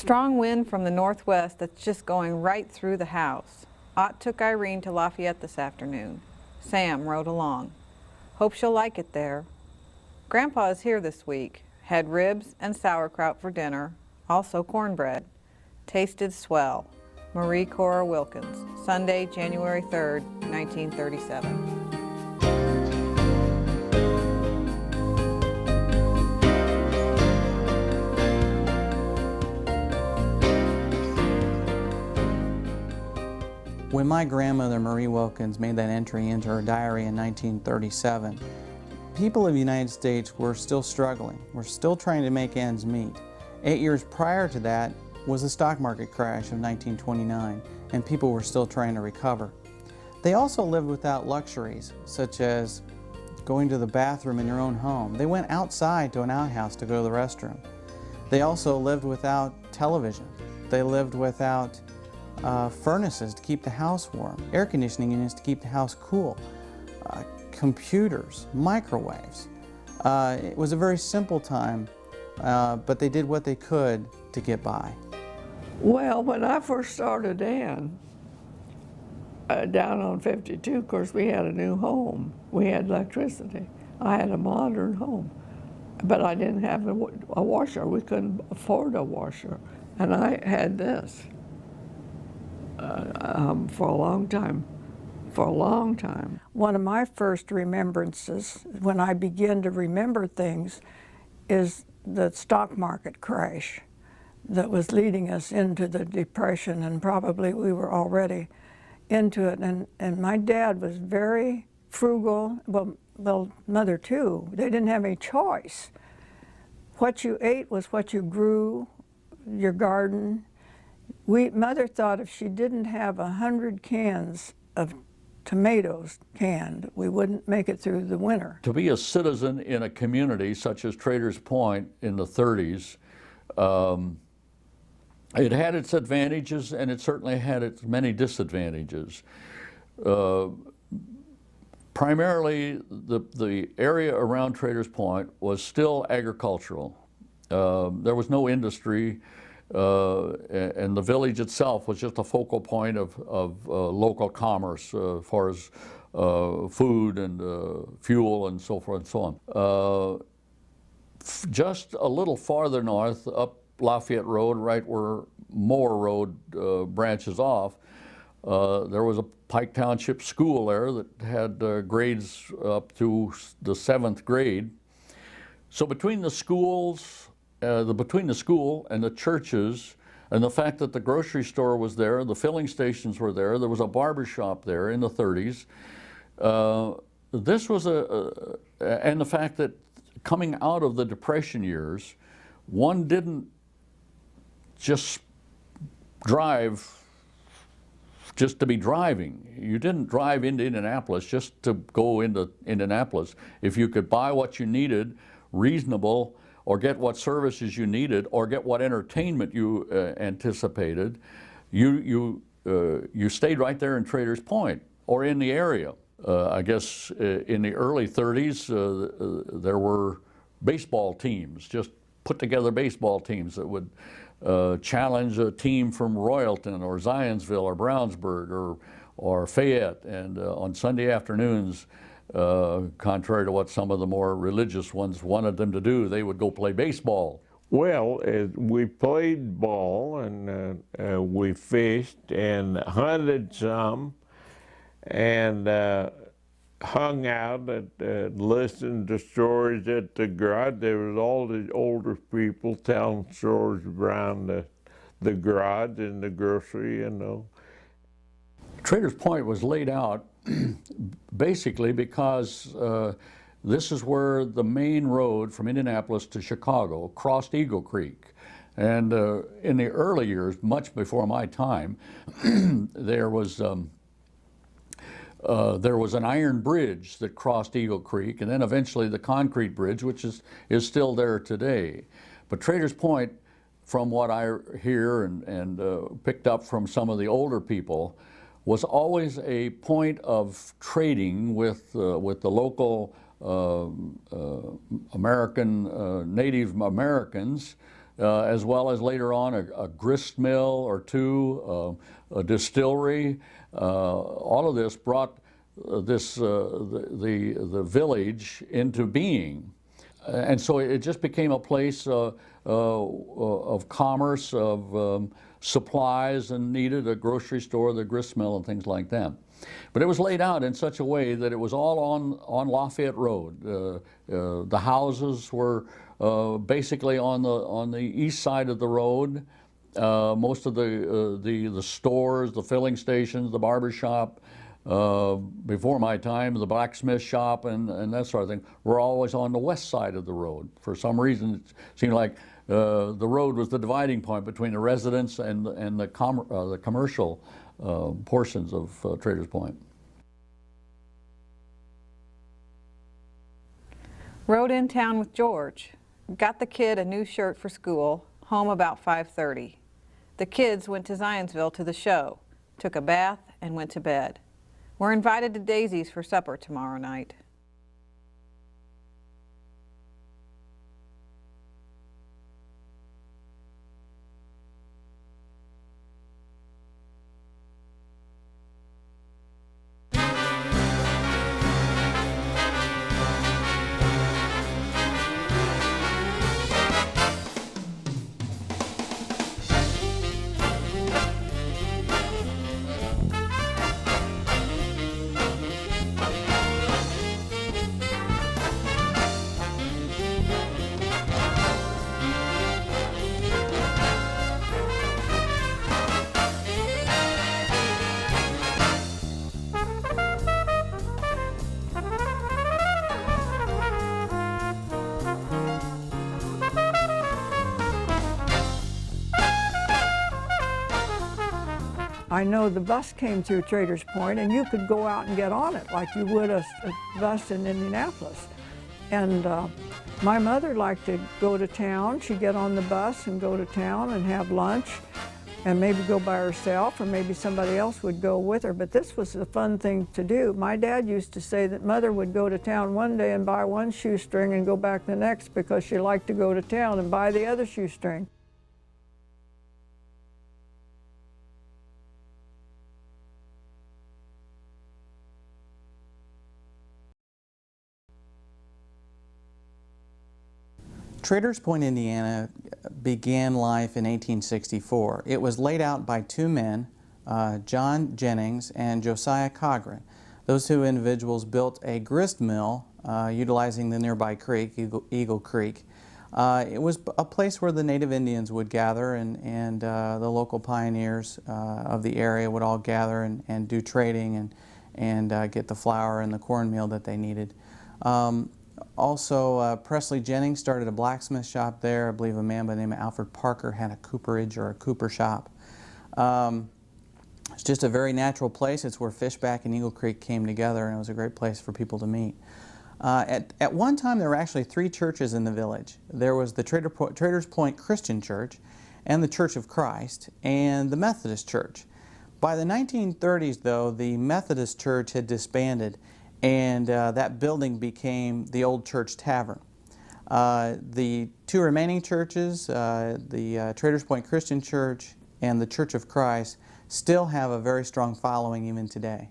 Strong wind from the northwest that's just going right through the house. Ott took Irene to Lafayette this afternoon. Sam rode along. Hope she'll like it there. Grandpa is here this week. Had ribs and sauerkraut for dinner, also cornbread. Tasted swell. Marie Cora Wilkins, Sunday, January 3rd, 1937. When my grandmother, Marie Wilkins, made that entry into her diary in 1937, people of the United States were still struggling. We're still trying to make ends meet. 8 years prior to that was the stock market crash of 1929, and people were still trying to recover. They also lived without luxuries, such as going to the bathroom in your own home. They went outside to an outhouse to go to the restroom. They also lived without television. They lived without furnaces to keep the house warm, air conditioning units to keep the house cool, computers, microwaves. It was a very simple time, but they did what they could to get by. Well, when I first started down on 52, of course, we had a new home. We had electricity. I had a modern home, but I didn't have a washer. We couldn't afford a washer, and I had this. For a long time. One of my first remembrances, when I began to remember things, is the stock market crash that was leading us into the Depression, and probably we were already into it. And my dad was very frugal, well, Mother too. They didn't have any choice. What you ate was what you grew, your garden. Mother thought if she didn't have 100 cans of tomatoes canned, we wouldn't make it through the winter. To be a citizen in a community such as Traders Point in the 30s, it had its advantages and it certainly had its many disadvantages. Primarily, the area around Traders Point was still agricultural. There was no industry. And the village itself was just a focal point of local commerce as far as food and fuel and so forth and so on. Just a little farther north, up Lafayette Road, right where Moore Road branches off, there was a Pike Township school there that had grades up to the 7th grade. So between the schools, between the school and the churches, and the fact that the grocery store was there, the filling stations were there was a barber shop there in the 30s. This was and the fact that coming out of the Depression years, one didn't just drive just to be driving. You didn't drive into Indianapolis just to go into Indianapolis. If you could buy what you needed, reasonable, or get what services you needed, or get what entertainment you anticipated, you stayed right there in Traders Point or in the area. I guess in the early 30s, there were baseball teams, just put together baseball teams that would challenge a team from Royalton or Zionsville or Brownsburg or Fayette. And on Sunday afternoons, contrary to what some of the more religious ones wanted them to do, they would go play baseball. Well, we played ball and we fished and hunted some and hung out and listened to stories at the garage. There was all the older people telling stories around the garage and the grocery, you know. Traders Point was laid out basically because this is where the main road from Indianapolis to Chicago crossed Eagle Creek. And in the early years, much before my time, there was an iron bridge that crossed Eagle Creek, and then eventually the concrete bridge, which is still there today. But Traders Point, from what I hear and picked up from some of the older people, was always a point of trading with the local Native Americans as well as later on a grist mill or two, a distillery. All of this brought the village into being. And so it just became a place of commerce, of supplies, and needed a grocery store, the grist mill, and things like that. But it was laid out in such a way that it was all on Lafayette Road. The houses were basically on the east side of the road. Most of the stores, the filling stations, the barber shop, before my time, the blacksmith shop and that sort of thing, were always on the west side of the road. For some reason, it seemed like the road was the dividing point between the residents and the commercial portions of Traders Point. Rode in town with George. Got the kid a new shirt for school, home about 5:30. The kids went to Zionsville to the show, took a bath, and went to bed. We're invited to Daisy's for supper tomorrow night. I know the bus came through Traders Point, and you could go out and get on it like you would a bus in Indianapolis. And my mother liked to go to town. She'd get on the bus and go to town and have lunch and maybe go by herself, or maybe somebody else would go with her. But this was a fun thing to do. My dad used to say that Mother would go to town one day and buy one shoestring and go back the next because she liked to go to town and buy the other shoestring. Traders Point, Indiana began life in 1864. It was laid out by two men, John Jennings and Josiah Coghran. Those two individuals built a grist mill utilizing the nearby creek, Eagle Creek. It was a place where the native Indians would gather, and the local pioneers of the area would all gather and do trading and get the flour and the cornmeal that they needed. Also, Presley Jennings started a blacksmith shop there. I believe a man by the name of Alfred Parker had a cooperage or a cooper shop. It's just a very natural place. It's where Fishback and Eagle Creek came together, and it was a great place for people to meet. At one time, there were actually three churches in the village. There was the Traders Point Christian Church, and the Church of Christ, and the Methodist Church. By the 1930s, though, the Methodist Church had disbanded, and that building became the Old Church Tavern. The two remaining churches, the Traders Point Christian Church and the Church of Christ, still have a very strong following even today.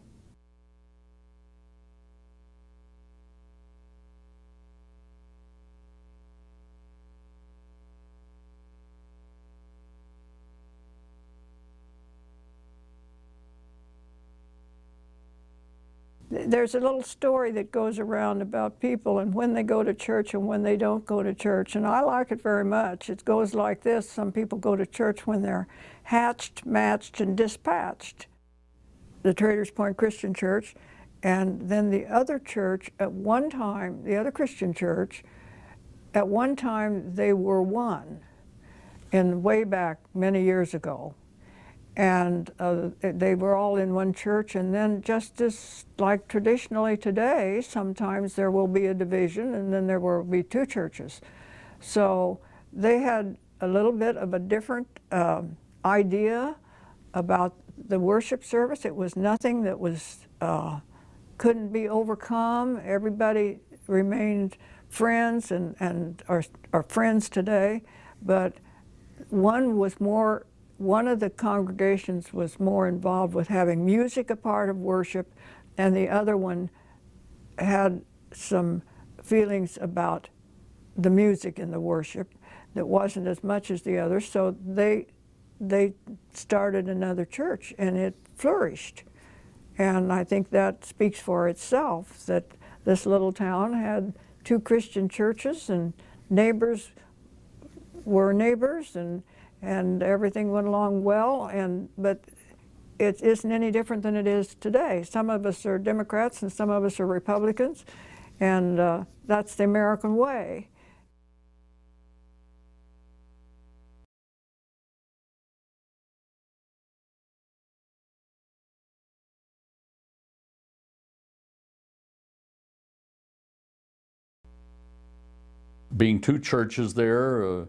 There's a little story that goes around about people and when they go to church and when they don't go to church, and I like it very much. It goes like this: some people go to church when they're hatched, matched, and dispatched. The Traders Point Christian Church, and then the other church at one time, the other Christian church, at one time they were one, in way back many years ago. And they were all in one church, and then just as like traditionally today, sometimes there will be a division and then there will be two churches. So they had a little bit of a different idea about the worship service. It was nothing that was couldn't be overcome. Everybody remained friends and are friends today, but one of the congregations was more involved with having music a part of worship, and the other one had some feelings about the music in the worship that wasn't as much as the other. So they started another church, and it flourished. And I think that speaks for itself, that this little town had two Christian churches, and neighbors were neighbors, and everything went along well. But it isn't any different than it is today. Some of us are Democrats and some of us are Republicans, and that's the American way. Being two churches there,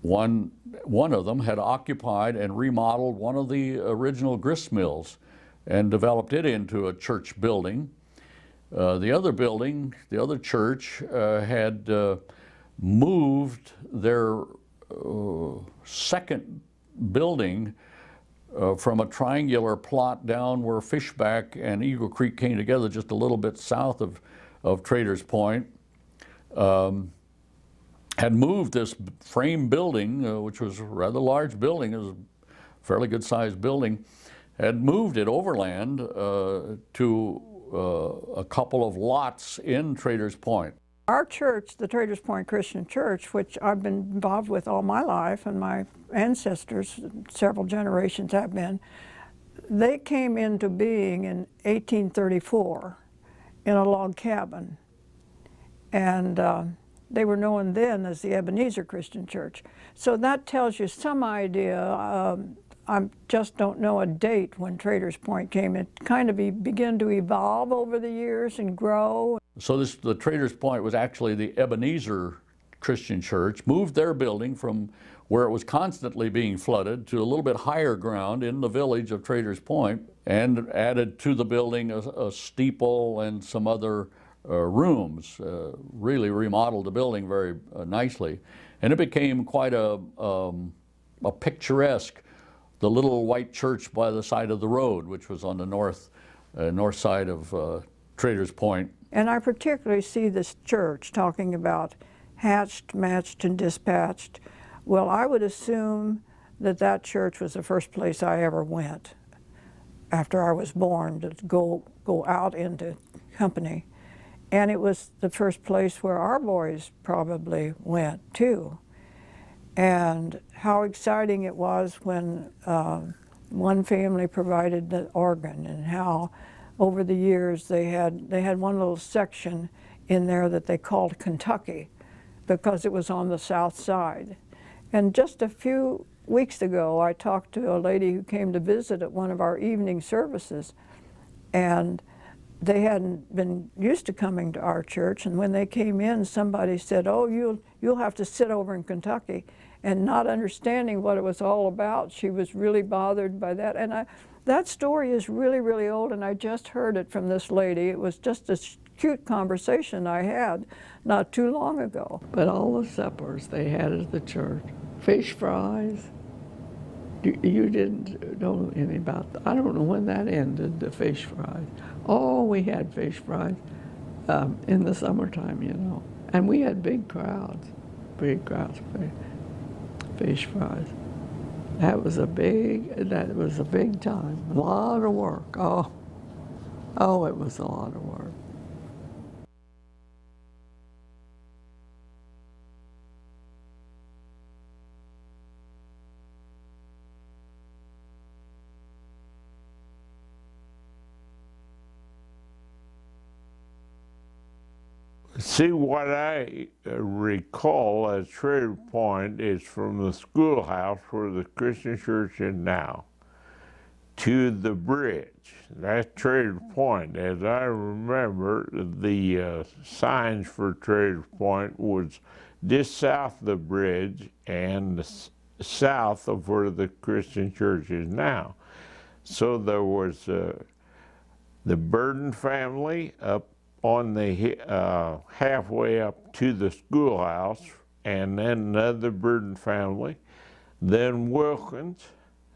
one of them had occupied and remodeled one of the original grist mills and developed it into a church building. The other building, the other church, had moved their second building from a triangular plot down where Fishback and Eagle Creek came together, just a little bit south of Traders Point. Had moved this frame building, which was a rather large building, it was a fairly good sized building, had moved it overland to a couple of lots in Traders Point. Our church, the Traders Point Christian Church, which I've been involved with all my life, and my ancestors, several generations have been, they came into being in 1834 in a log cabin. And they were known then as the Ebenezer Christian Church. So that tells you some idea. I just don't know a date when Traders Point came. It kind of began to evolve over the years and grow. So the Traders Point was actually the Ebenezer Christian Church, moved their building from where it was constantly being flooded to a little bit higher ground in the village of Traders Point, and added to the building a steeple and some other rooms, really remodeled the building very nicely. And it became quite a picturesque, the little white church by the side of the road, which was on the north side of Traders Point. And I particularly see this church talking about hatched, matched, and dispatched. Well, I would assume that that church was the first place I ever went after I was born, to go out into company. And it was the first place where our boys probably went too. And how exciting it was when one family provided the organ, and how over the years they had one little section in there that they called Kentucky, because it was on the south side. And just a few weeks ago, I talked to a lady who came to visit at one of our evening services, and they hadn't been used to coming to our church, and when they came in, somebody said, "Oh, you'll have to sit over in Kentucky," and not understanding what it was all about, she was really bothered by that. And that story is really, really old, and I just heard it from this lady. It was just a cute conversation I had not too long ago. But all the suppers they had at the church, fish fries. You didn't know any about that. I don't know when that ended, the fish fries. Oh, we had fish fries in the summertime, you know. And we had big crowds of fish fries. That was a big time. A lot of work. Oh, it was a lot of work. See, what I recall as Trader Point is from the schoolhouse where the Christian church is now to the bridge. That's Trader Point. As I remember, the signs for Trader Point was just south of the bridge and south of where the Christian church is now. So there was the Burden family up on the halfway up to the schoolhouse and then another Burton family, then Wilkins,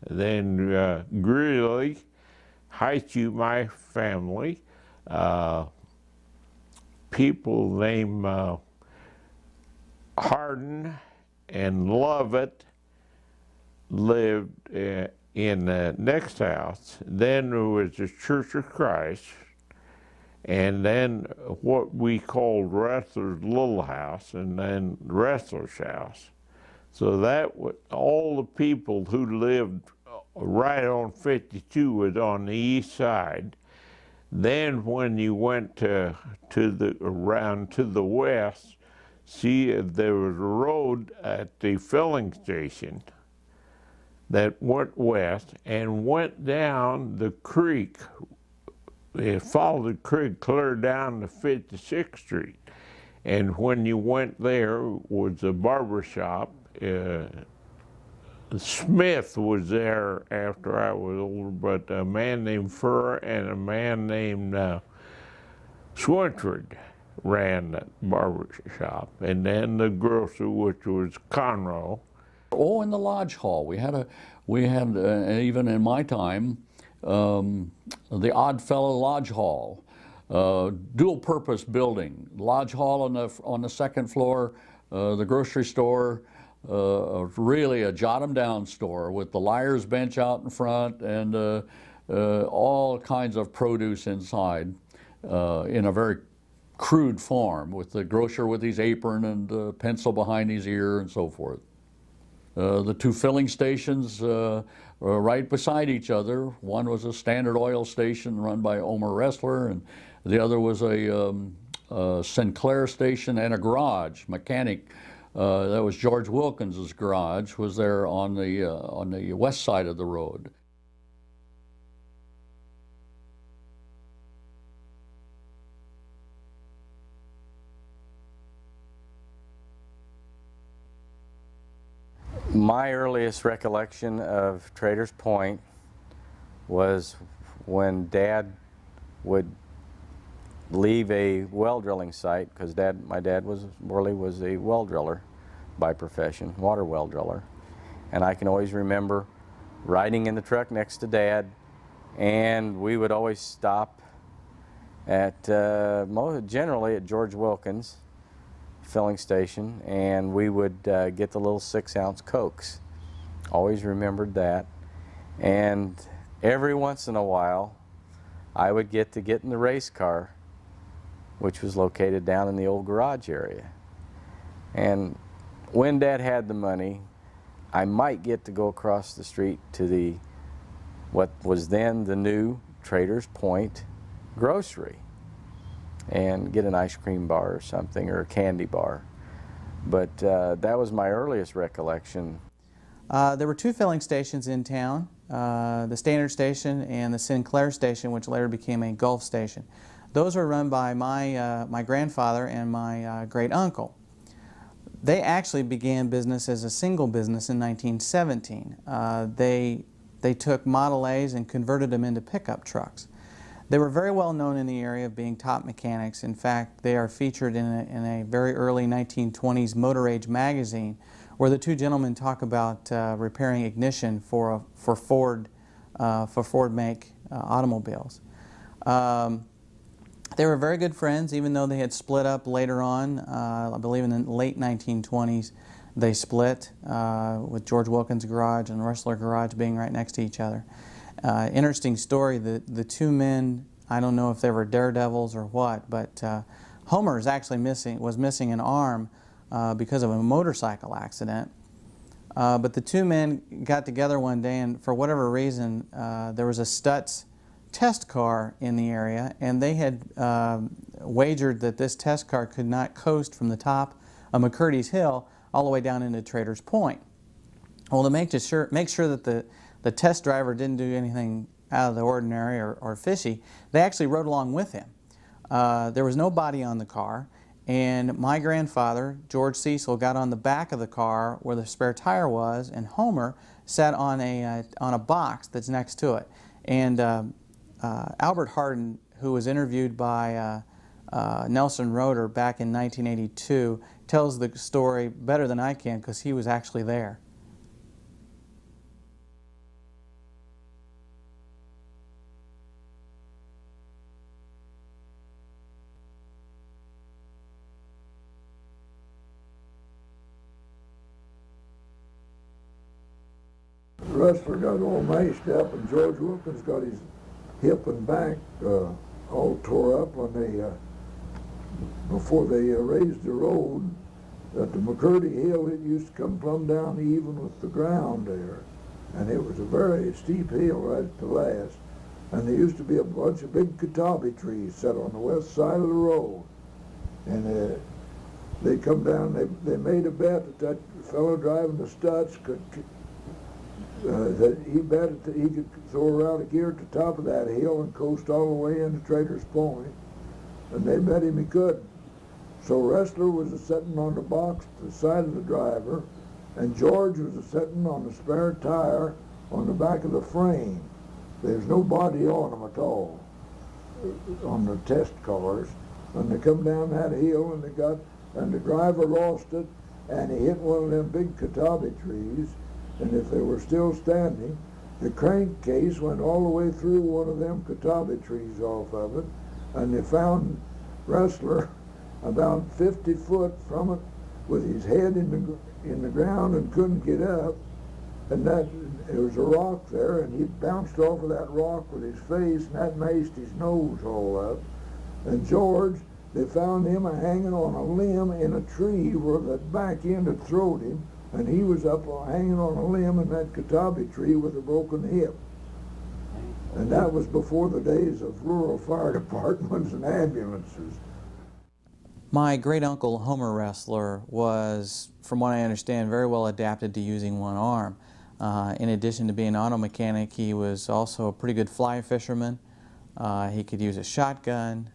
then Greeley, Haichu, my family, people named Hardin and Lovett lived in the next house. Then there was the Church of Christ, and then what we called Wrestler's Little House, and then Wrestler's House. So that was all the people who lived right on 52 was on the east side. Then when you went around to the west, see, there was a road at the filling station that went west and went down the creek. It followed the creek clear down to 56th Street. And when you went there was a barber shop. Smith was there after I was older, but a man named Furr and a man named Swinford ran that barber shop. And then the grocer, which was Conroe. Oh, in the Lodge Hall, we had even in my time, the Oddfellow Lodge Hall, dual-purpose building. Lodge Hall on the second floor, the grocery store, really a jot 'em down store with the liar's bench out in front and all kinds of produce inside in a very crude form, with the grocer with his apron and pencil behind his ear and so forth. The two filling stations were right beside each other. One was a Standard Oil station run by Omer Ressler, and the other was a Sinclair station and a garage mechanic. That was George Wilkins's garage, was there on the west side of the road. My earliest recollection of Traders Point was when Dad would leave a well drilling site, because my dad was a well driller by profession, water well driller. And I can always remember riding in the truck next to Dad, and we would always stop at, generally at George Wilkins filling station, and we would get the little 6-ounce Cokes. Always remembered that. And every once in a while, I would get in the race car, which was located down in the old garage area. And when Dad had the money, I might get to go across the street to what was then the new Traders Point grocery and get an ice cream bar or something, or a candy bar. But that was my earliest recollection. There were two filling stations in town, the Standard Station and the Sinclair Station, which later became a Gulf Station. Those were run by my grandfather and my great uncle. They actually began business as a single business in 1917. They took Model A's and converted them into pickup trucks. They were very well known in the area of being top mechanics. In fact, they are featured in a very early 1920s Motor Age magazine, where the two gentlemen talk about repairing ignition for Ford make automobiles. They were very good friends, even though they had split up later on. I believe in the late 1920s they split, with George Wilkins' garage and Ressler garage being right next to each other. Interesting story, the two men, I don't know if they were daredevils or what, but Homer was missing an arm because of a motorcycle accident. But the two men got together one day, and for whatever reason, there was a Stutz test car in the area, and they had wagered that this test car could not coast from the top of McCurdy's Hill all the way down into Traders Point. Well, to make sure that the test driver didn't do anything out of the ordinary or fishy, they actually rode along with him. There was no body on the car, and my grandfather, George Cecil, got on the back of the car where the spare tire was, and Homer sat on a box that's next to it. And Albert Hardin, who was interviewed by Nelson Roeder, back in 1982, tells the story better than I can because he was actually there. Rustler got all mashed up, and George Wilkins got his hip and back all tore up when before they raised the road. At the McCurdy Hill, it used to come plumb down even with the ground there, and it was a very steep hill right at the last. And there used to be a bunch of big catawba trees set on the west side of the road, and they come down. They made a bet that fellow driving the Stutz could. That he betted that he could throw around a gear at the top of that hill and coast all the way into Traders Point, and they bet him he could. So Rustler was sitting on the box to the side of the driver, and George was sitting on the spare tire on the back of the frame. There's no body on them at all, on the test cars. And they come down that hill, and the driver lost it, and he hit one of them big catawba trees. And if they were still standing, the crankcase went all the way through one of them catawba trees off of it, and they found Rustler about 50 foot from it with his head in the ground and couldn't get up. And there was a rock there, and he bounced off of that rock with his face, and that maced his nose all up. And George, they found him hanging on a limb in a tree where the back end had thrown him, and he was up hanging on a limb in that catawba tree with a broken hip. And that was before the days of rural fire departments and ambulances. My great-uncle Homer Rustler was, from what I understand, very well adapted to using one arm. In addition to being an auto mechanic, he was also a pretty good fly fisherman. He could use a shotgun.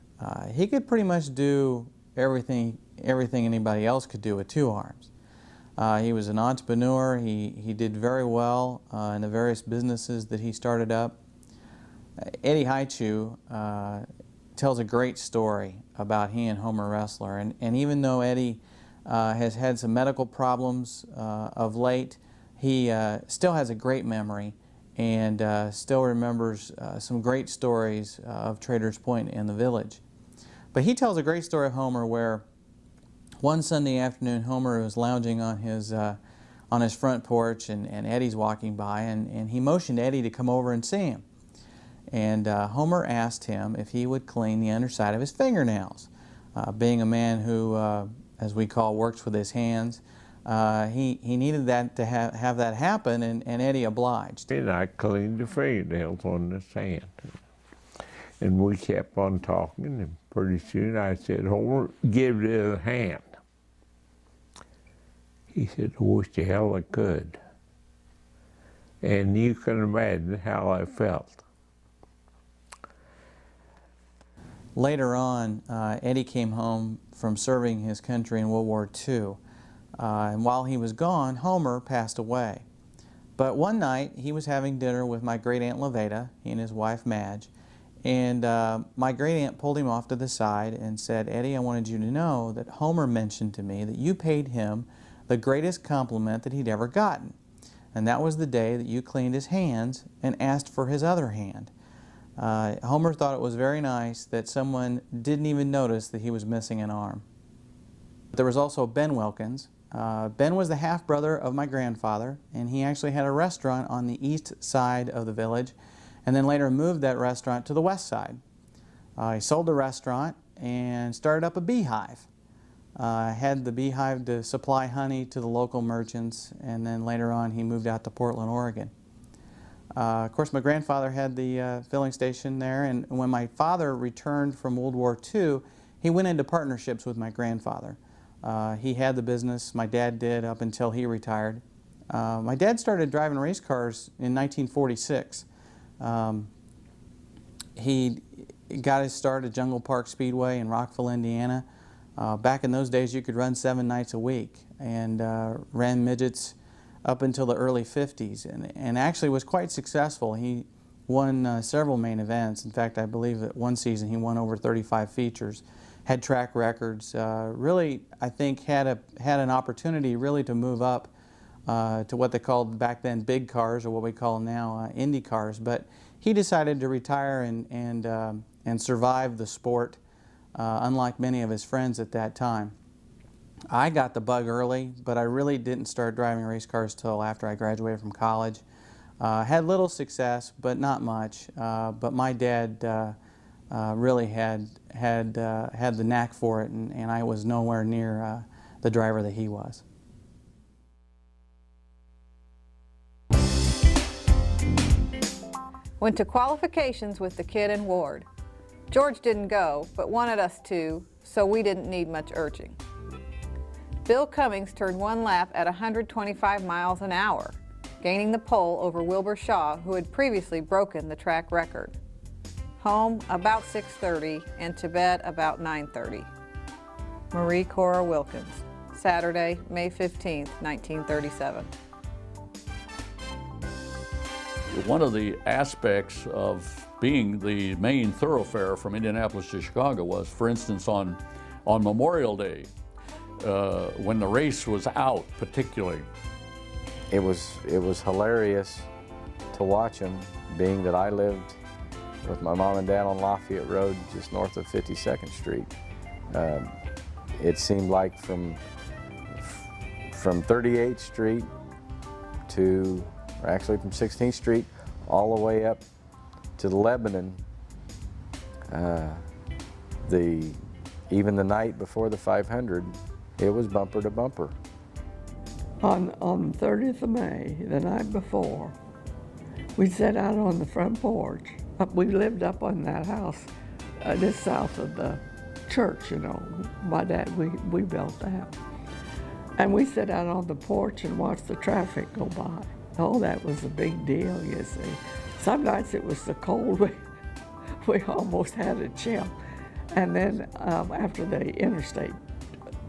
He could pretty much do everything anybody else could do with two arms. He was an entrepreneur. He did very well in the various businesses that he started up. Eddie Haichu tells a great story about he and Homer Rustler. And even though Eddie has had some medical problems of late, he still has a great memory and still remembers some great stories of Traders Point and the village. But he tells a great story of Homer where one Sunday afternoon, Homer was lounging on his front porch, and Eddie's walking by, and he motioned Eddie to come over and see him. And Homer asked him if he would clean the underside of his fingernails. Being a man who, as we call, works with his hands, he needed that to have that happen, and Eddie obliged. And I cleaned the fingernails on the sand. And we kept on talking, and pretty soon I said, Homer, give it a hand. He said, I wish the hell I could. And you can imagine how I felt. Later on, Eddie came home from serving his country in World War II. And while he was gone, Homer passed away. But one night, he was having dinner with my great-aunt Levada, he and his wife Madge, and my great-aunt pulled him off to the side and said, Eddie, I wanted you to know that Homer mentioned to me that you paid him the greatest compliment that he'd ever gotten. And that was the day that you cleaned his hands and asked for his other hand. Homer thought it was very nice that someone didn't even notice that he was missing an arm. There was also Ben Wilkins. Ben was the half-brother of my grandfather, and he actually had a restaurant on the east side of the village, and then later moved that restaurant to the west side. He sold the restaurant and started up a beehive. Had the beehive to supply honey to the local merchants, and then later on he moved out to Portland, Oregon. Of course, my grandfather had the filling station there, and when my father returned from World War II, he went into partnerships with my grandfather. He had the business, my dad did, up until he retired. My dad started driving race cars in 1946. He got his start at Jungle Park Speedway in Rockville, Indiana. Back in those days, you could run 7 nights a week, and ran midgets up until the early 50s, and actually was quite successful. He won several main events. In fact, I believe that one season he won over 35 features. had track records. Really, I think had an opportunity really to move up to what they called back then big cars, or what we call now Indy cars. But he decided to retire and survive the sport, unlike many of his friends at that time. I got the bug early, but I really didn't start driving race cars till after I graduated from college. Had little success, but not much. But my dad really had the knack for it, and I was nowhere near the driver that he was. Went to qualifications with the kid and Ward. George didn't go, but wanted us to, so we didn't need much urging. Bill Cummings turned one lap at 125 miles an hour, gaining the pole over Wilbur Shaw, who had previously broken the track record. Home about 6:30 and to bed about 9:30. Marie Cora Wilkins, Saturday, May 15th, 1937. One of the aspects of being the main thoroughfare from Indianapolis to Chicago was, for instance, on Memorial Day, when the race was out particularly. It was hilarious to watch them, being that I lived with my mom and dad on Lafayette Road, just north of 52nd Street. It seemed like from 38th Street to, or actually from 16th Street all the way up to Lebanon, even the night before the 500, it was bumper to bumper. On the 30th of May, the night before, we sat out on the front porch. We lived up on that house, just south of the church, you know. My dad, we built that. And we sat out on the porch and watched the traffic go by. Oh, that was a big deal, you see. Some nights it was so cold, we almost had a chill. And then after the interstate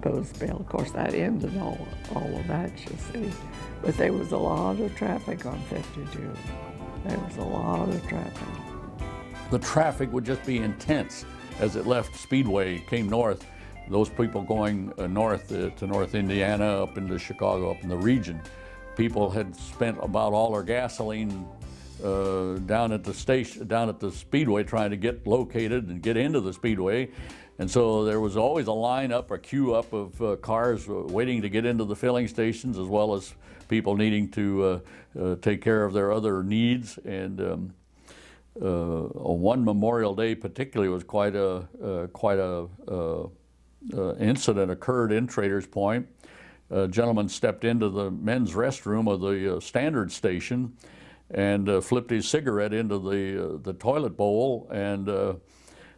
was built, of course, that ended all of that, you see. But there was a lot of traffic on 52. There was a lot of traffic. The traffic would just be intense as it left Speedway, came north. Those people going north to North Indiana, up into Chicago, up in the region. People had spent about all their gasoline down at the station, down at the Speedway, trying to get located and get into the Speedway. And so there was always a line up, a queue up of cars waiting to get into the filling stations, as well as people needing to take care of their other needs. And one Memorial Day particularly was quite a incident occurred in Traders Point. A gentleman stepped into the men's restroom of the Standard station and flipped his cigarette into the toilet bowl, and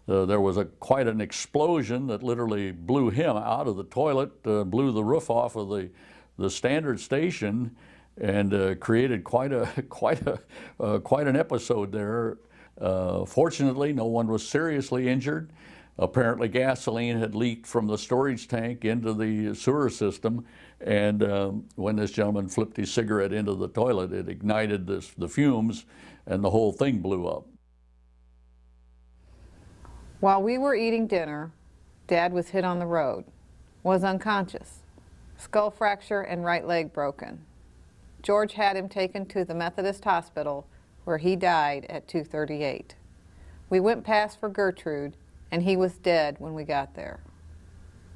there was quite an explosion that literally blew him out of the toilet, blew the roof off of the Standard station, and created quite an episode there. Fortunately, no one was seriously injured. Apparently, gasoline had leaked from the storage tank into the sewer system, and when this gentleman flipped his cigarette into the toilet, it ignited the fumes, and the whole thing blew up. While we were eating dinner, Dad was hit on the road, was unconscious, skull fracture and right leg broken. George had him taken to the Methodist Hospital, where he died at 2:38. We went past for Gertrude, and he was dead when we got there.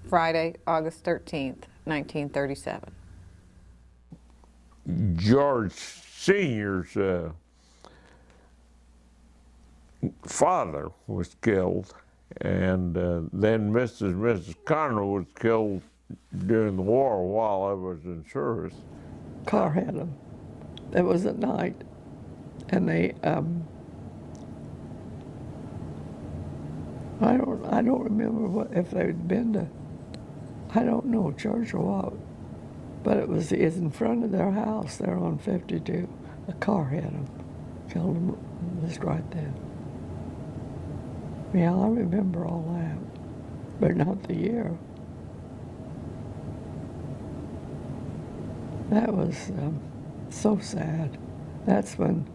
Friday, August 13th, 1937. George Sr.'s father was killed, and then Mrs. and Mrs. Connor was killed during the war while I was in service. Car hit them. It was at night, and they, I don't remember if they'd been to, I don't know, church or what, but it's in front of their house there on 52. A car hit them, killed them just right then. Yeah, I remember all that, but not the year. That was so sad. That's when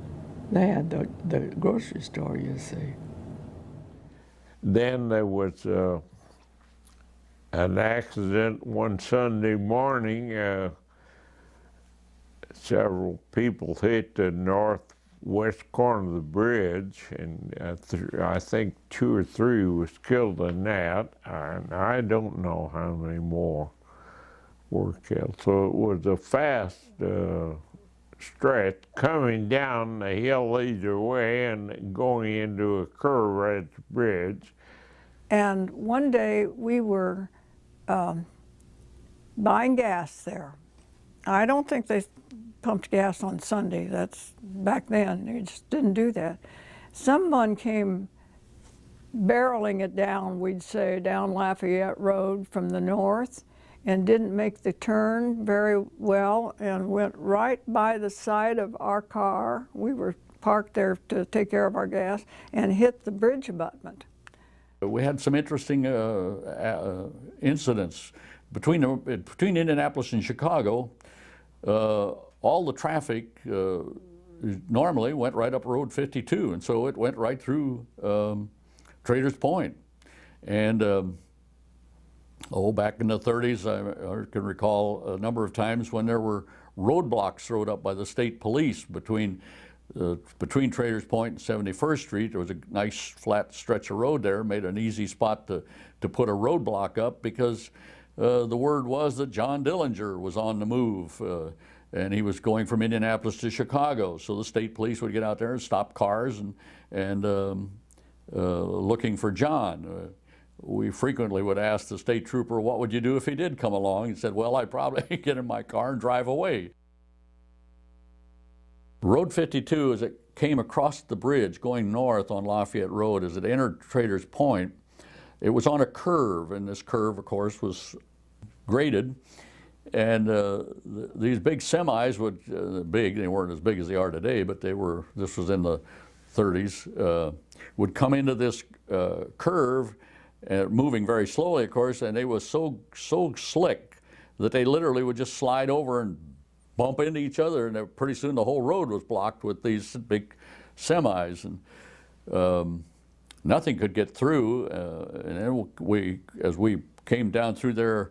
they had the grocery store, you see. Then there was an accident one Sunday morning. Several people hit the northwest corner of the bridge, and I think 2 or 3 was killed in that, and I don't know how many more were killed. So it was a fast stretch coming down the hill either way and going into a curve right at the bridge. And one day we were buying gas there. I don't think they pumped gas on Sunday. That's back then. They just didn't do that. Someone came barreling it down, we'd say, down Lafayette Road from the north, and didn't make the turn very well and went right by the side of our car. We were parked there to take care of our gas, and hit the bridge abutment. We had some interesting incidents between Indianapolis and Chicago. All the traffic normally went right up Road 52, and so it went right through Traders Point. And back in the 30s, I can recall a number of times when there were roadblocks thrown up by the state police between Traders Point and 71st Street. There was a nice flat stretch of road there, made an easy spot to put a roadblock up, because the word was that John Dillinger was on the move, and he was going from Indianapolis to Chicago. So the state police would get out there and stop cars and looking for John. We frequently would ask the state trooper, what would you do if he did come along? He said, well, I'd probably get in my car and drive away. Road 52, as it came across the bridge going north on Lafayette Road, as it entered Traders Point, it was on a curve, and this curve, of course, was graded. And these big semis would, they weren't as big as they are today, but this was in the 30s, would come into this curve, moving very slowly, of course, and they were so slick that they literally would just slide over and bump into each other, and pretty soon the whole road was blocked with these big semis, and nothing could get through. And then as we came down through there,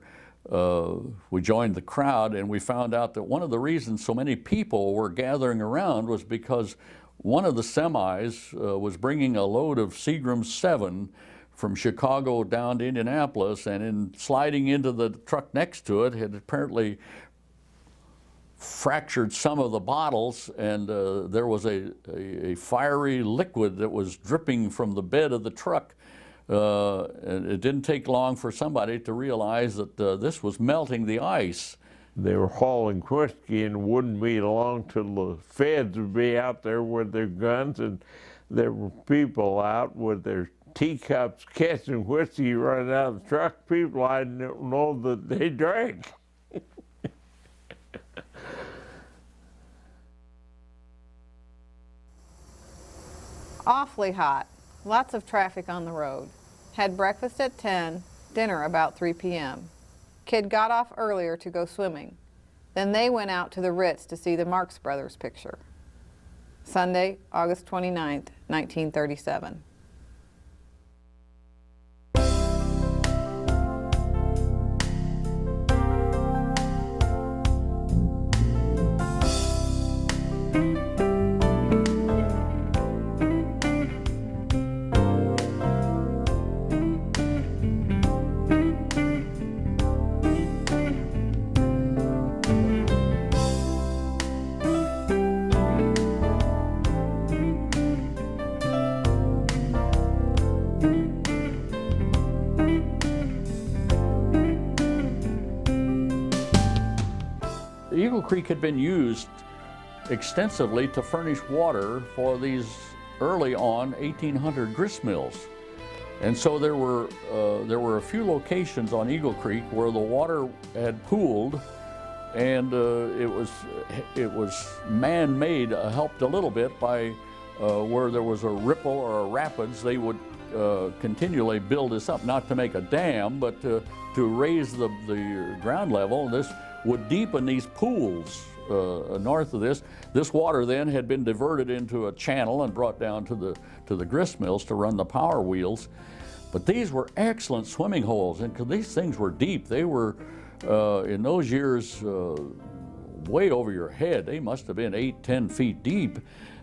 we joined the crowd, and we found out that one of the reasons so many people were gathering around was because one of the semis was bringing a load of Seagram 7 from Chicago down to Indianapolis, and in sliding into the truck next to it, had apparently fractured some of the bottles, and there was a fiery liquid that was dripping from the bed of the truck. And it didn't take long for somebody to realize that this was melting the ice. They were hauling whiskey, and wouldn't be long till the feds would be out there with their guns, and there were people out with their teacups catching whiskey running out of the truck. People I didn't know that they drank. Awfully hot, lots of traffic on the road. Had breakfast at 10, dinner about 3 p.m. Kid got off earlier to go swimming. Then they went out to the Ritz to see the Marx Brothers picture. Sunday, August 29th, 1937. Eagle Creek had been used extensively to furnish water for these early on 1800 grist mills. And so there were a few locations on Eagle Creek where the water had pooled, and it was man-made, helped a little bit by where there was a ripple or a rapids. They would continually build this up, not to make a dam, but to raise the ground level. This would deepen these pools north of this. This water then had been diverted into a channel and brought down to the grist mills to run the power wheels. But these were excellent swimming holes, and 'cause these things were deep. They were, in those years, way over your head. They must have been 8, 10 feet deep.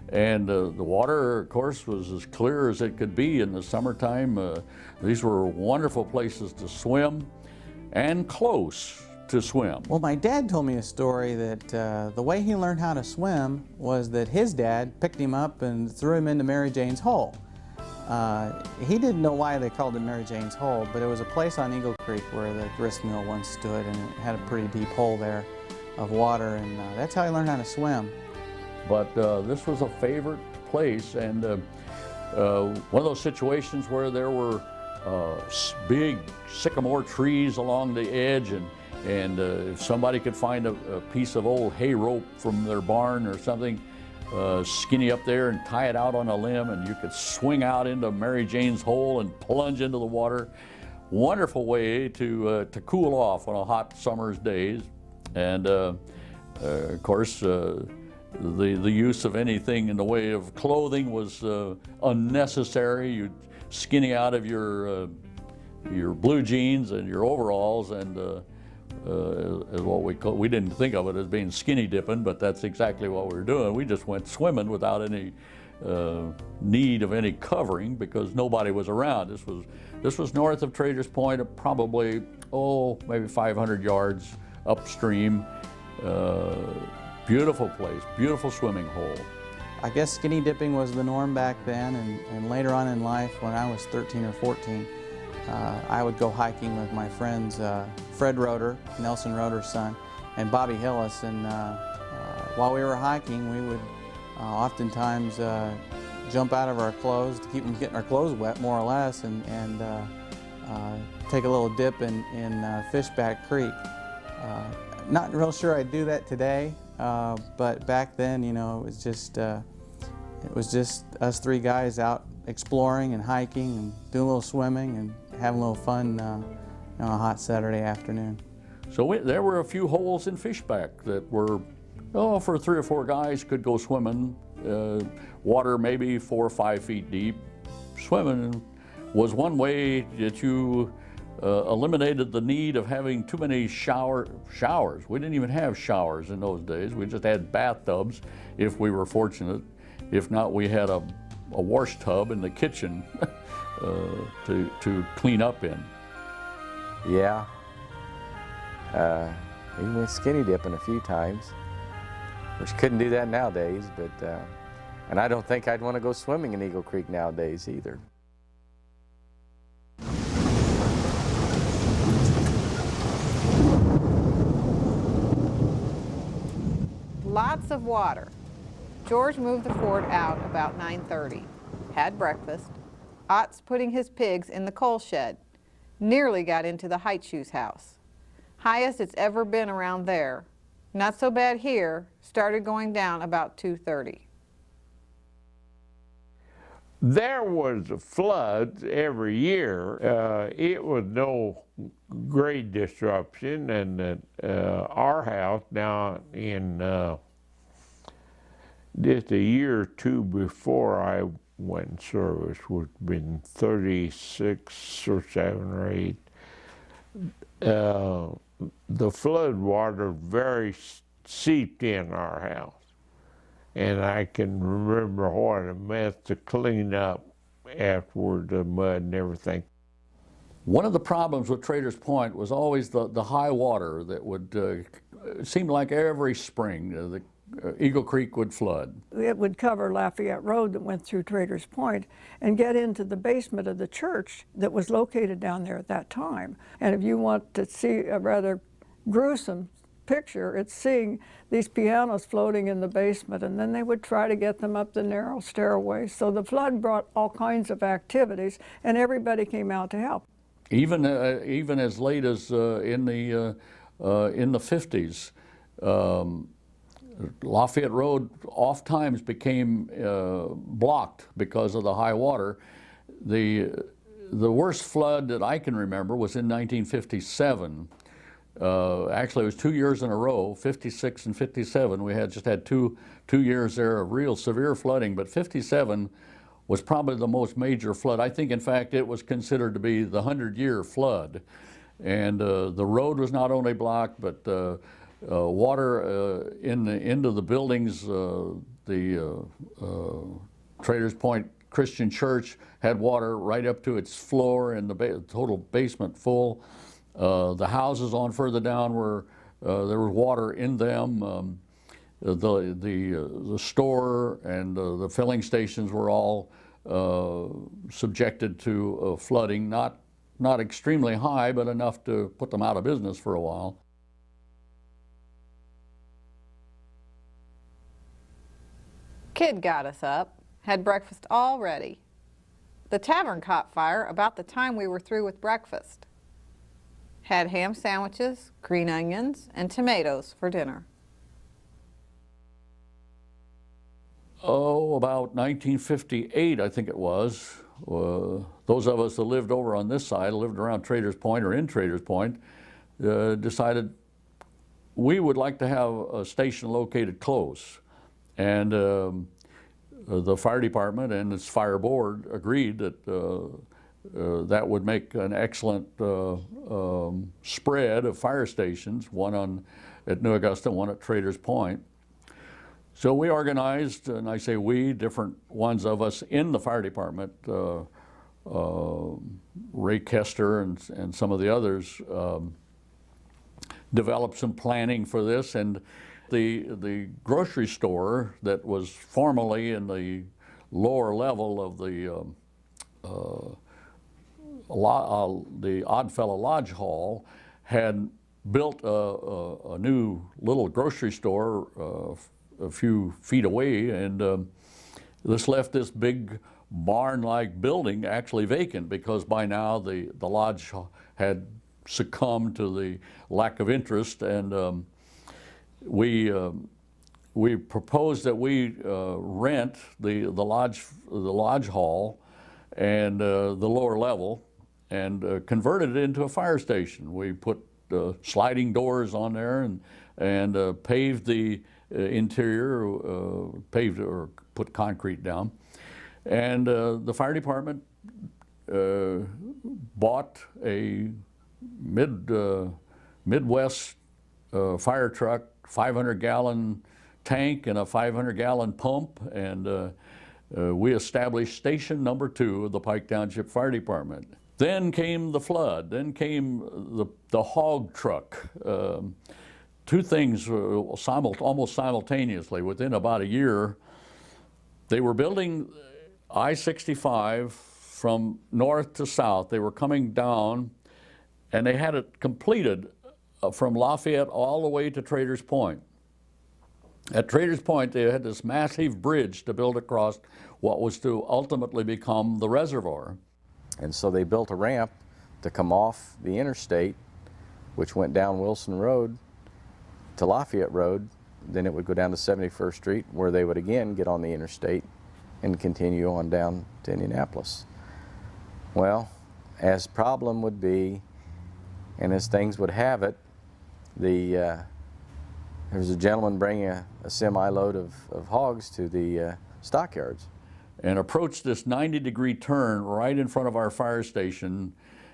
And the water, of course, was as clear as it could be in the summertime. These were wonderful places to swim and close to swim. Well, my dad told me a story that the way he learned how to swim was that his dad picked him up and threw him into Mary Jane's Hole. He didn't know why they called it Mary Jane's Hole, but it was a place on Eagle Creek where the grist mill once stood, and it had a pretty deep hole there of water, and that's how he learned how to swim. But this was a favorite place, and one of those situations where there were big sycamore trees along the edge, and if somebody could find a piece of old hay rope from their barn or something, skinny up there and tie it out on a limb, and you could swing out into Mary Jane's Hole and plunge into the water. Wonderful way to cool off on a hot summer's days. And of course, the use of anything in the way of clothing was unnecessary. You'd skinny out of your blue jeans and your overalls, and is what we didn't think of it as being skinny dipping, but that's exactly what we were doing. We just went swimming without any need of any covering because nobody was around. This was north of Traders Point, probably maybe 500 yards upstream. Beautiful place, beautiful swimming hole. I guess skinny dipping was the norm back then, and later on in life, when I was 13 or 14, I would go hiking with my friends Fred Roeder, Nelson Roeder's son, and Bobby Hillis, and while we were hiking, we would oftentimes jump out of our clothes to keep from getting our clothes wet, more or less, and take a little dip in Fishback Creek. Not real sure I'd do that today, but back then, you know, it was just us three guys out exploring and hiking and doing a little swimming and having a little fun on a hot Saturday afternoon. So there were a few holes in Fishback that were, for 3 or 4 guys could go swimming. Water maybe 4 or 5 feet deep. Swimming was one way that you eliminated the need of having too many showers. We didn't even have showers in those days. We just had bathtubs if we were fortunate. If not, we had a wash tub in the kitchen to clean up in. Yeah. We went skinny dipping a few times, which couldn't do that nowadays, but and I don't think I'd want to go swimming in Eagle Creek nowadays either. Lots of water. George moved the fort out about 9:30. Had breakfast. Ott's putting his pigs in the coal shed. Nearly got into the Heitschuh's house. Highest it's ever been around there. Not so bad here. Started going down about 2:30. There was floods every year. It was no great disruption, and our house down in just a year or two before I went in service, would have been 36 or 7 or 8. The flood water very seeped in our house. And I can remember what it meant to clean up afterward, the mud and everything. One of the problems with Traders Point was always the high water that would, it seemed like every spring, the Eagle Creek would flood. It would cover Lafayette Road that went through Traders Point and get into the basement of the church that was located down there at that time. And if you want to see a rather gruesome picture, it's seeing these pianos floating in the basement, and then they would try to get them up the narrow stairway. So the flood brought all kinds of activities, and everybody came out to help. Even as late as in the 50s, Lafayette Road oft times became blocked because of the high water. The worst flood that I can remember was in 1957. Actually, it was 2 years in a row, 56 and 57. We had just had two years there of real severe flooding, but 57 was probably the most major flood. I think, in fact, it was considered to be the 100-year flood. And the road was not only blocked, but water into the buildings. The Traders Point Christian Church had water right up to its floor, and the total basement full. The houses on further down were there was water in them. The store and the filling stations were all subjected to flooding, not extremely high, but enough to put them out of business for a while. Kid got us up, had breakfast all ready. The tavern caught fire about the time we were through with breakfast. Had ham sandwiches, green onions, and tomatoes for dinner. Oh, about 1958, I think it was. Those of us that lived over on this side, lived around Traders Point or in Traders Point, decided we would like to have a station located close. And the fire department and its fire board agreed that that would make an excellent spread of fire stations, one at New Augusta, one at Traders Point. So we organized, and I say we, different ones of us in the fire department, Ray Kester and some of the others, developed some planning for this. And the grocery store that was formerly in the lower level of the Oddfellow Lodge Hall had built a new little grocery store a few feet away, and this left this big barn-like building actually vacant, because by now the lodge had succumbed to the lack of interest, and we proposed that we rent the lodge hall and the lower level and converted it into a fire station. We put sliding doors on there and paved the interior, paved or put concrete down. And the fire department bought a Midwest fire truck, 500-gallon tank and a 500-gallon pump, and we established station number 2 of the Pike Township Fire Department. Then came the flood, then came the hog truck. Two things almost simultaneously. Within about a year, they were building I-65 from north to south. They were coming down, and they had it completed from Lafayette all the way to Traders Point. At Traders Point, they had this massive bridge to build across what was to ultimately become the reservoir. And so they built a ramp to come off the interstate, which went down Wilson Road to Lafayette Road. Then it would go down to 71st Street, where they would again get on the interstate and continue on down to Indianapolis. Well, as problem would be, and as things would have it, there was a gentleman bringing a semi-load of hogs to the stockyards. And approached this 90-degree turn right in front of our fire station,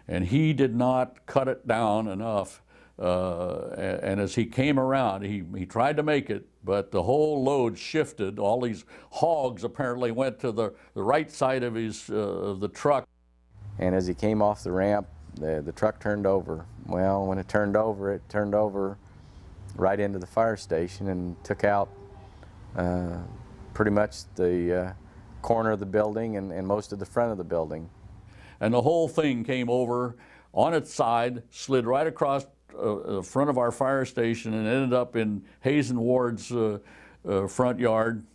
and he did not cut it down enough. And as he came around, he tried to make it, but the whole load shifted. All these hogs apparently went to the right side of the truck. And as he came off the ramp, the truck turned over. Well, when it turned over right into the fire station and took out pretty much the corner of the building and most of the front of the building. And the whole thing came over on its side, slid right across the front of our fire station, and ended up in Hazen Ward's front yard.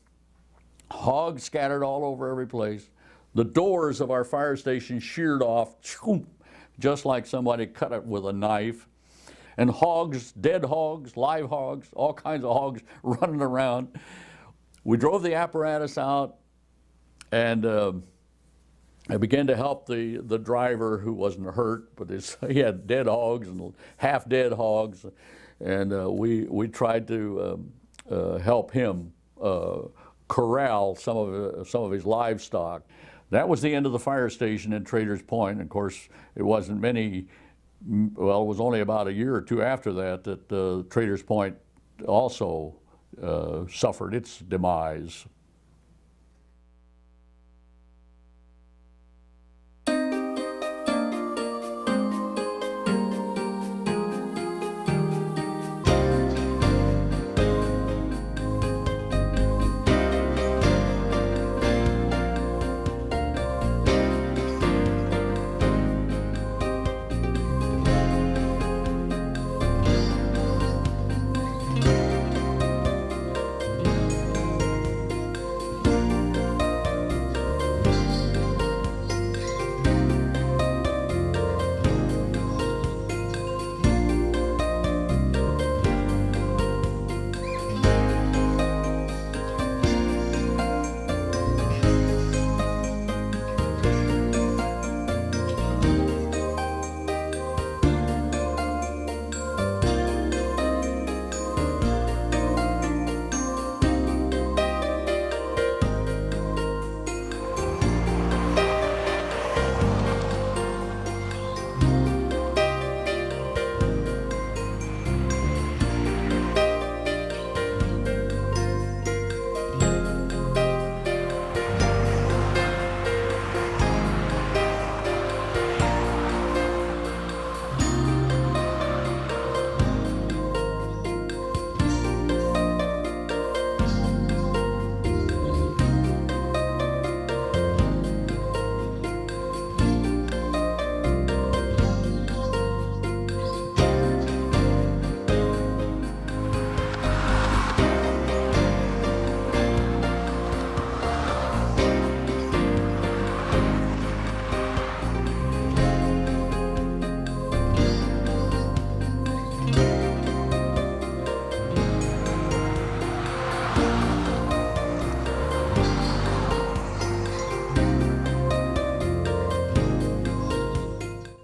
Hogs scattered all over every place. The doors of our fire station sheared off, just like somebody cut it with a knife. And hogs, dead hogs, live hogs, all kinds of hogs running around. We drove the apparatus out, and I began to help the driver, who wasn't hurt, but he had dead hogs and half-dead hogs, and we tried to help him corral some of his livestock. That was the end of the fire station in Traders Point. And of course, it wasn't well, it was only about a year or two after that that Traders Point also suffered its demise.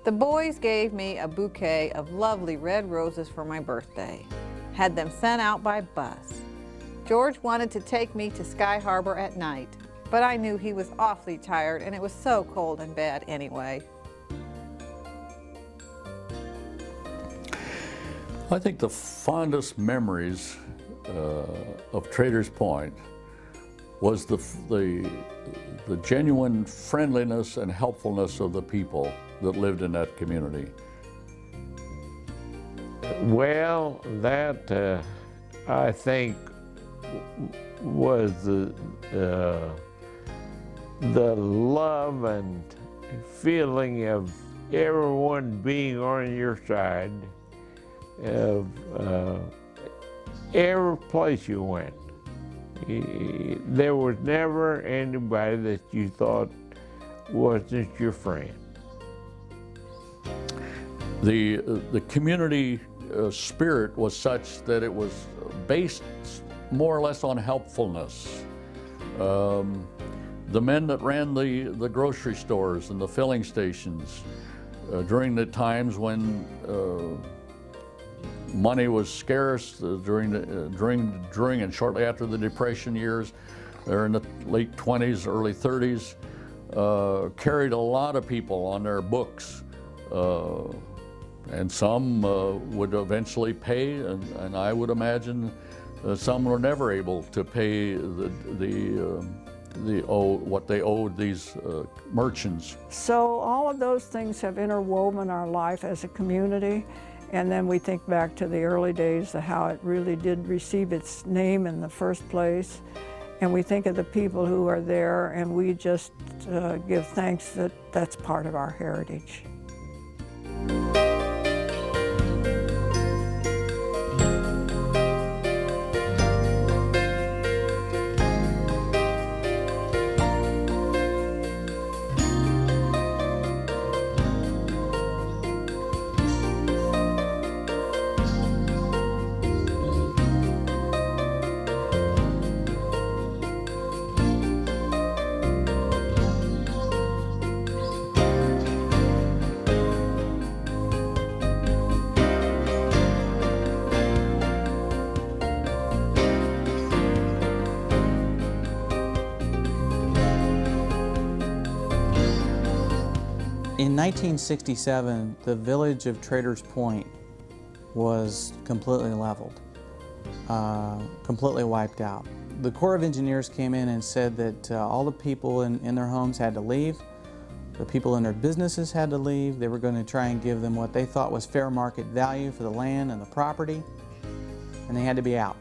The boys gave me a bouquet of lovely red roses for my birthday. Had them sent out by bus. George wanted to take me to Sky Harbor at night, but I knew he was awfully tired and it was so cold and bad anyway. I think the fondest memories of Traders Point was the genuine friendliness and helpfulness of the people that lived in that community. Well, that I think was the love and feeling of everyone being on your side of every place you went. There was never anybody that you thought wasn't your friend. The community spirit was such that it was based more or less on helpfulness. The men that ran the grocery stores and the filling stations during the times when money was scarce, during and shortly after the Depression years, they're in the late 20s, early 30s, carried a lot of people on their books. And some would eventually pay, and I would imagine some were never able to pay what they owed these merchants. So all of those things have interwoven our life as a community, and then we think back to the early days of how it really did receive its name in the first place, and we think of the people who are there, and we just give thanks that that's part of our heritage. 1967, the village of Traders Point was completely leveled, completely wiped out. The Corps of Engineers came in and said that all the people in their homes had to leave. The people in their businesses had to leave. They were going to try and give them what they thought was fair market value for the land and the property, and they had to be out.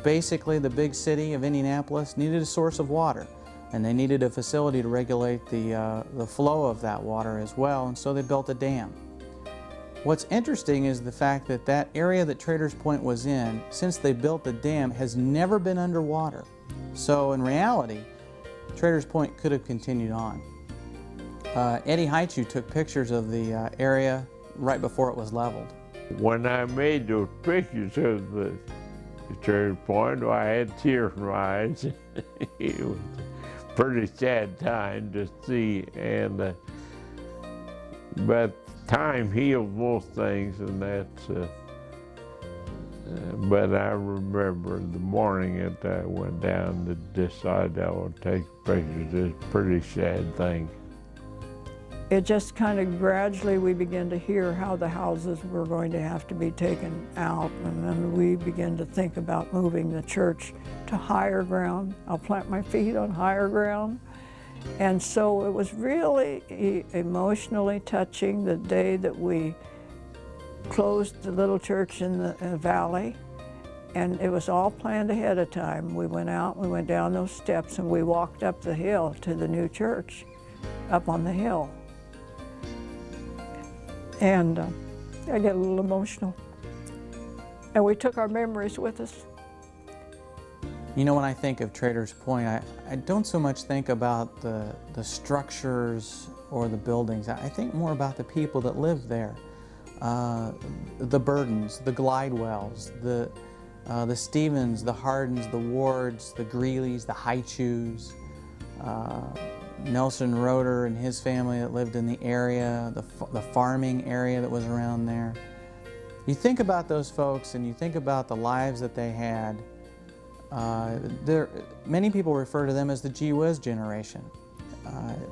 Basically, the big city of Indianapolis needed a source of water, and they needed a facility to regulate the flow of that water as well, and so they built a dam. What's interesting is the fact that that area that Traders Point was in, since they built the dam, has never been underwater. So in reality, Traders Point could have continued on. Eddie Haichu took pictures of the area right before it was leveled. When I made those pictures of the Traders Point, I had tears in my eyes. It was a pretty sad time to see, and but time heals most things, and that's. But I remember the morning that I went down to decide I would take pictures. It's a pretty sad thing. It just kind of gradually we began to hear how the houses were going to have to be taken out, and then we began to think about moving the church to higher ground. I'll plant my feet on higher ground. And so it was really emotionally touching the day that we closed the little church in the valley, and it was all planned ahead of time. We went out, we went down those steps, and we walked up the hill to the new church, up on the hill. And I get a little emotional. And we took our memories with us. You know, when I think of Traders Point, I don't so much think about the structures or the buildings. I think more about the people that live there. The Burdens, the Glidewells, the Stevens, the Hardens, the Wards, the Greeleys, the Haichus, Nelson Roeder and his family that lived in the area, the farming area that was around there. You think about those folks and you think about the lives that they had. Many people refer to them as the gee whiz generation.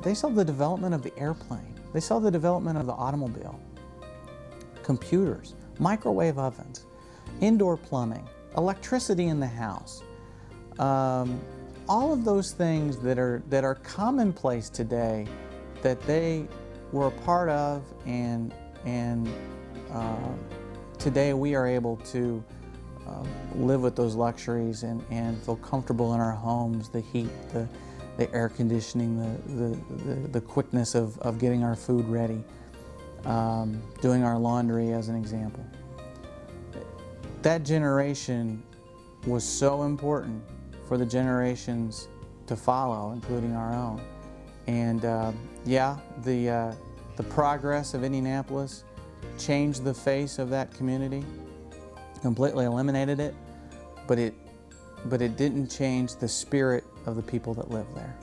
They saw the development of the airplane. They saw the development of the automobile, computers, microwave ovens, indoor plumbing, electricity in the house. All of those things that are commonplace today, that they were a part of, and today we are able to live with those luxuries and feel comfortable in our homes, the heat, the air conditioning, the quickness of getting our food ready, doing our laundry as an example. That generation was so important for the generations to follow, including our own. And yeah, the progress of Indianapolis changed the face of that community, completely eliminated it, but it didn't change the spirit of the people that live there.